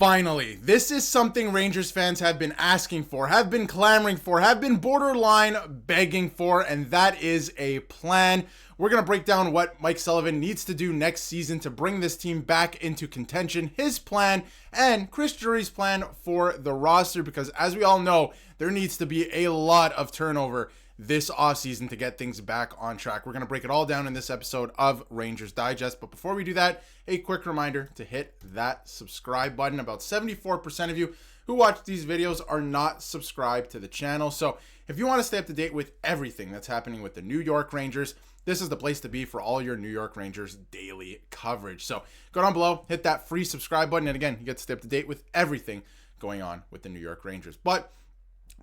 Finally, this is something Rangers fans have been asking for, have been clamoring for, have been borderline begging for, and that is a plan. We're going to break down what Mike Sullivan needs to do next season to bring this team back into contention, his plan, and Chris Drury's plan for the roster, because as we all know, there needs to be a lot of turnover this offseason to get things back on track. We're going to break it all down in this episode of Rangers Digest. But before we do that, a quick reminder to hit that subscribe button. About 74% of you who watch these videos are not subscribed to the channel. So if you want to stay up to date with everything that's happening with the New York Rangers, this is the place to be for all your New York Rangers daily coverage. So go down below, hit that free subscribe button. And again, you get to stay up to date with everything going on with the New York Rangers. But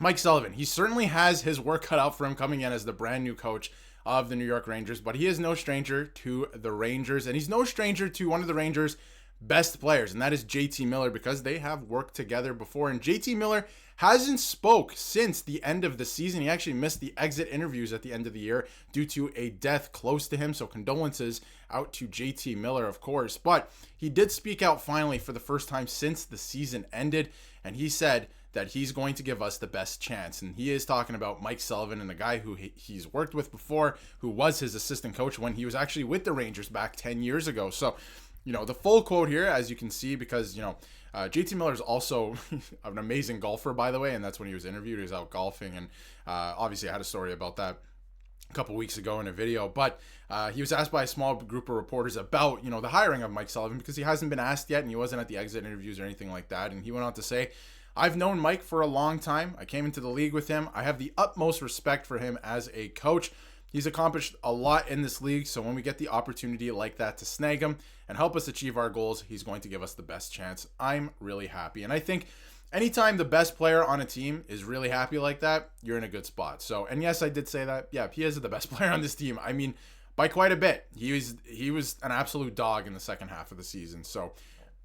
Mike Sullivan, he certainly has his work cut out for him coming in as the brand new coach of the New York Rangers, but he is no stranger to the Rangers, and he's no stranger to one of the Rangers' best players, and that is JT Miller, because they have worked together before. And JT Miller hasn't spoke since the end of the season. He actually missed the exit interviews at the end of the year due to a death close to him, so condolences out to JT Miller, of course. But he did speak out finally for the first time since the season ended, and he said that he's going to give us the best chance. And he is talking about Mike Sullivan, and a guy who he's worked with before, who was his assistant coach when he was actually with the Rangers back 10 years ago. So, the full quote here, as you can see, because, JT Miller is also an amazing golfer, by the way, and that's when he was interviewed. He was out golfing, and obviously I had a story about that a couple weeks ago in a video. But he was asked by a small group of reporters about, the hiring of Mike Sullivan, because he hasn't been asked yet, and he wasn't at the exit interviews or anything like that. And he went on to say, "I've known Mike for a long time. I came into the league with him. I have the utmost respect for him as a coach. He's accomplished a lot in this league, so when we get the opportunity like that to snag him and help us achieve our goals, he's going to give us the best chance. I'm really happy." And I think anytime the best player on a team is really happy like that, you're in a good spot. So, and yes, I did say that. Yeah, he is the best player on this team. I mean, by quite a bit. He was an absolute dog in the second half of the season. So,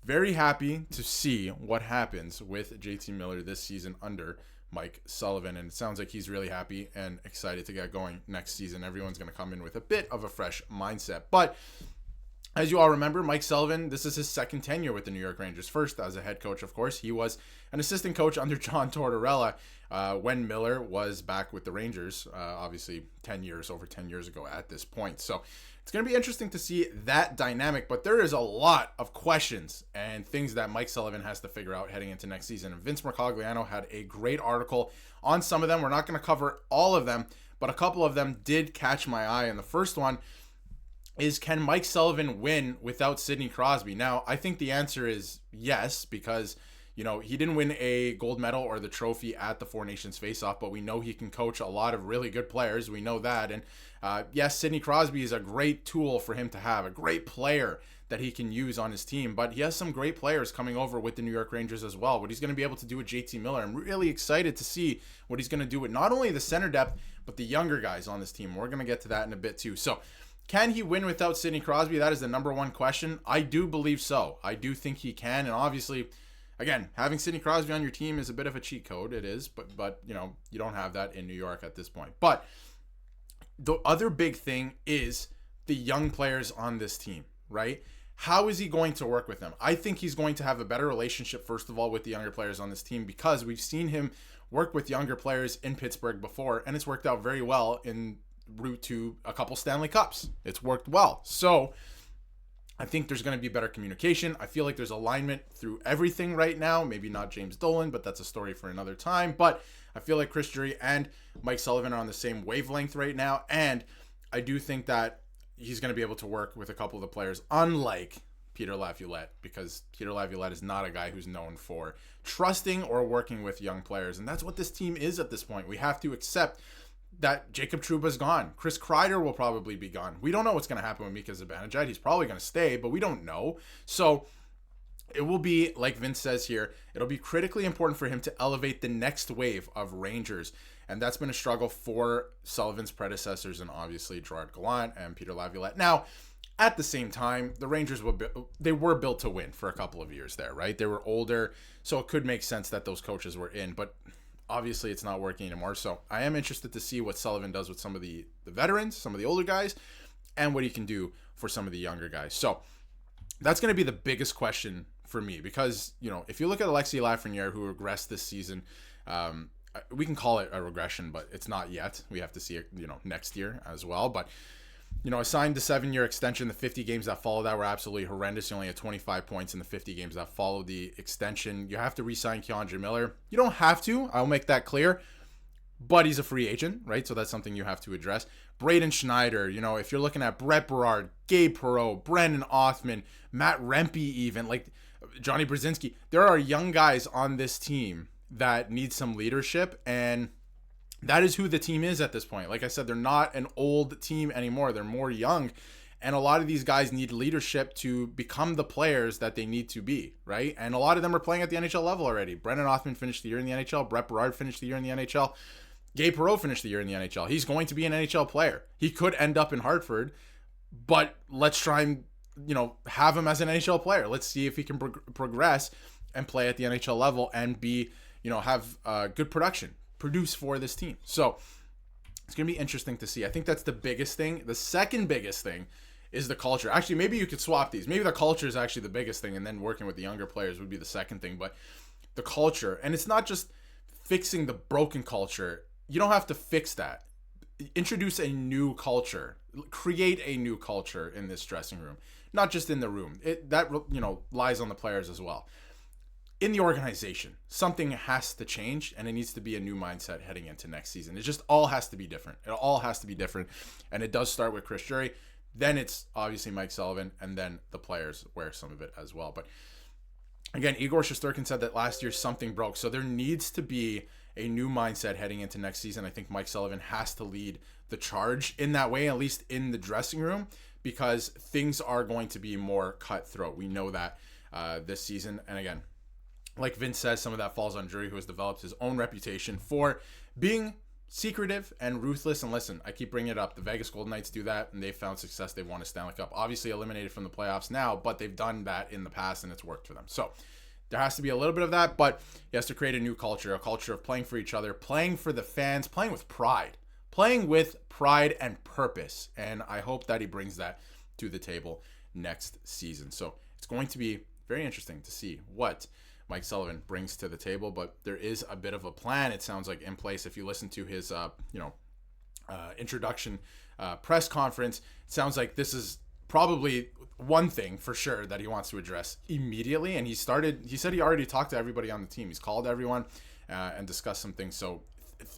very happy to see what happens with JT Miller this season under Mike Sullivan. And it sounds like he's really happy and excited to get going next season. Everyone's going to come in with a bit of a fresh mindset. But as you all remember, Mike Sullivan, this is his second tenure with the New York Rangers. First, as a head coach, of course, he was an assistant coach under John Tortorella when Miller was back with the Rangers, obviously over 10 years ago at this point. So it's going to be interesting to see that dynamic, but there is a lot of questions and things that Mike Sullivan has to figure out heading into next season. And Vince Mercogliano had a great article on some of them. We're not going to cover all of them, but a couple of them did catch my eye. And the first one is, can Mike Sullivan win without Sidney Crosby? Now, I think the answer is yes, because he didn't win a gold medal or the trophy at the Four Nations Face-Off, but we know he can coach a lot of really good players. We know that. And yes, Sidney Crosby is a great tool for him to have, a great player that he can use on his team. But he has some great players coming over with the New York Rangers as well. What he's going to be able to do with JT Miller, I'm really excited to see what he's going to do with not only the center depth, but the younger guys on this team. We're going to get to that in a bit too. So, can he win without Sidney Crosby? That is the number one question. I do believe so. I do think he can. And obviously, again, having Sidney Crosby on your team is a bit of a cheat code. It is, but you don't have that in New York at this point. But the other big thing is the young players on this team, right? How is he going to work with them? I think he's going to have a better relationship, first of all, with the younger players on this team, because we've seen him work with younger players in Pittsburgh before, and it's worked out very well in route to a couple Stanley Cups. It's worked well. So I think there's going to be better communication. I feel like there's alignment through everything right now. Maybe not James Dolan, but that's a story for another time. But I feel like Chris Drury and Mike Sullivan are on the same wavelength right now. And I do think that he's going to be able to work with a couple of the players, unlike Peter Laviolette, because Peter Laviolette is not a guy who's known for trusting or working with young players. And that's what this team is at this point. We have to accept that Jacob Trouba's gone. Chris Kreider will probably be gone. We don't know what's going to happen with Mika Zibanejad. He's probably going to stay, but we don't know. So it will be, like Vince says here, it'll be critically important for him to elevate the next wave of Rangers. And that's been a struggle for Sullivan's predecessors, and obviously Gerard Gallant and Peter Laviolette. Now, at the same time, the Rangers were built to win for a couple of years there, right? They were older, so it could make sense that those coaches were in, but obviously it's not working anymore. So I am interested to see what Sullivan does with some of the veterans, some of the older guys, and what he can do for some of the younger guys. So that's going to be the biggest question for me because, if you look at Alexis Lafreniere, who regressed this season, we can call it a regression, but it's not yet. We have to see it, next year as well. But, assigned the 7-year extension, the 50 games that followed that were absolutely horrendous. You only had 25 points in the 50 games that followed the extension. You have to re-sign Keandre Miller. You don't have to. I'll make that clear. But he's a free agent, right? So that's something you have to address. Braden Schneider, if you're looking at Brett Berard, Gabe Perreault, Brendan Othman, Matt Rempe even, like Johnny Brzezinski, there are young guys on this team that need some leadership, and that is who the team is at this point. Like I said, they're not an old team anymore. They're more young, and a lot of these guys need leadership to become the players that they need to be, right? And a lot of them are playing at the NHL level already. Brendan Othman finished the year in the NHL. Brett Berard finished the year in the NHL. Gabe Perreault finished the year in the NHL. He's going to be an NHL player. He could end up in Hartford, but let's try and, have him as an NHL player. Let's see if he can progress and play at the NHL level and be, have good produce for this team. So it's going to be interesting to see. I think that's the biggest thing. The second biggest thing is the culture. Actually, maybe you could swap these. Maybe the culture is actually the biggest thing, and then working with the younger players would be the second thing. But the culture, and it's not just fixing the broken culture. You don't have to fix that. Introduce a new culture. Create a new culture in this dressing room. Not just in the room. That lies on the players as well. In the organization, something has to change, and it needs to be a new mindset heading into next season. It just all has to be different. It all has to be different, and it does start with Chris Drury. Then it's obviously Mike Sullivan, and then the players wear some of it as well. But again, Igor Shesterkin said that last year something broke, so there needs to be a new mindset heading into next season. I think Mike Sullivan has to lead the charge in that way, at least in the dressing room, because things are going to be more cutthroat. We know that this season, and again, like Vince says, some of that falls on Drury, who has developed his own reputation for being secretive and ruthless. And listen, I keep bringing it up. The Vegas Golden Knights do that, and they've found success. They've won a Stanley Cup. Obviously eliminated from the playoffs now, but they've done that in the past, and it's worked for them. So there has to be a little bit of that, but he has to create a new culture, a culture of playing for each other, playing for the fans, playing with pride and purpose. And I hope that he brings that to the table next season. So it's going to be very interesting to see what Mike Sullivan brings to the table, but there is a bit of a plan, it sounds like, in place. If you listen to his introduction press conference, it sounds like this is probably one thing for sure that he wants to address immediately. And he said he already talked to everybody on the team. He's called everyone and discussed some things. So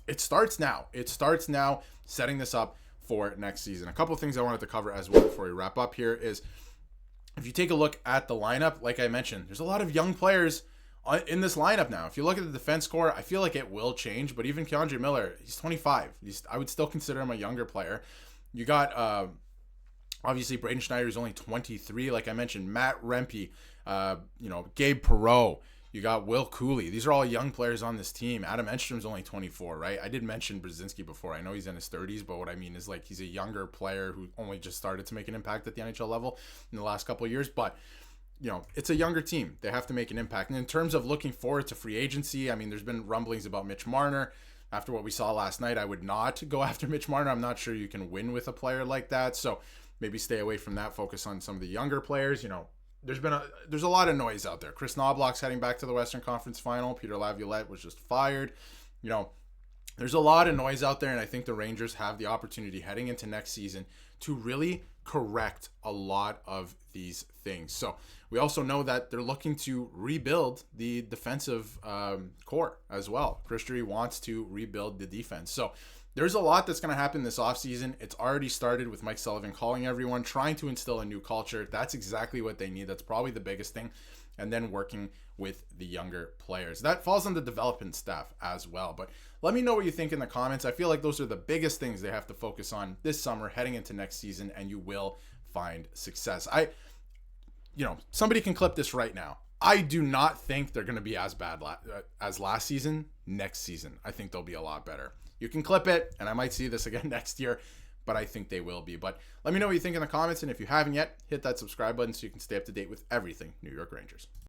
it starts now. It starts now, setting this up for next season. A couple of things I wanted to cover as well before we wrap up here is, if you take a look at the lineup, like I mentioned, there's a lot of young players in this lineup now. If you look at the defense core, I feel like it will change, but even Keandre Miller, he's 25. I would still consider him a younger player. You got obviously Braden Schneider is only 23, like I mentioned, Matt Rempe, Gabe Perreault, you got Will Cooley. These are all young players on this team. Adam Enstrom's only 24, right? I did mention Brzezinski before. I know he's in his 30s, but what I mean is, like, he's a younger player who only just started to make an impact at the NHL level in the last couple of years, but it's a younger team. They have to make an impact. And in terms of looking forward to free agency, I mean, there's been rumblings about Mitch Marner. After what we saw last night, I would not go after Mitch Marner. I'm not sure you can win with a player like that. So maybe stay away from that. Focus on some of the younger players. There's a lot of noise out there. Chris Knobloch's heading back to the Western Conference Final. Peter Laviolette was just fired. There's a lot of noise out there, and I think the Rangers have the opportunity heading into next season to really correct a lot of these things. So we also know that they're looking to rebuild the defensive core as well. Chris Drury wants to rebuild the defense. So there's a lot that's going to happen this offseason. It's already started with Mike Sullivan calling everyone, trying to instill a new culture. That's exactly what they need. That's probably the biggest thing. And then working with the younger players. That falls on the development staff as well. But let me know what you think in the comments. I feel like those are the biggest things they have to focus on this summer heading into next season, and you will find success. Somebody can clip this right now. I do not think they're going to be as bad as last season. Next season, I think they'll be a lot better. You can clip it, and I might see this again next year, but I think they will be. But let me know what you think in the comments, and if you haven't yet, hit that subscribe button so you can stay up to date with everything New York Rangers.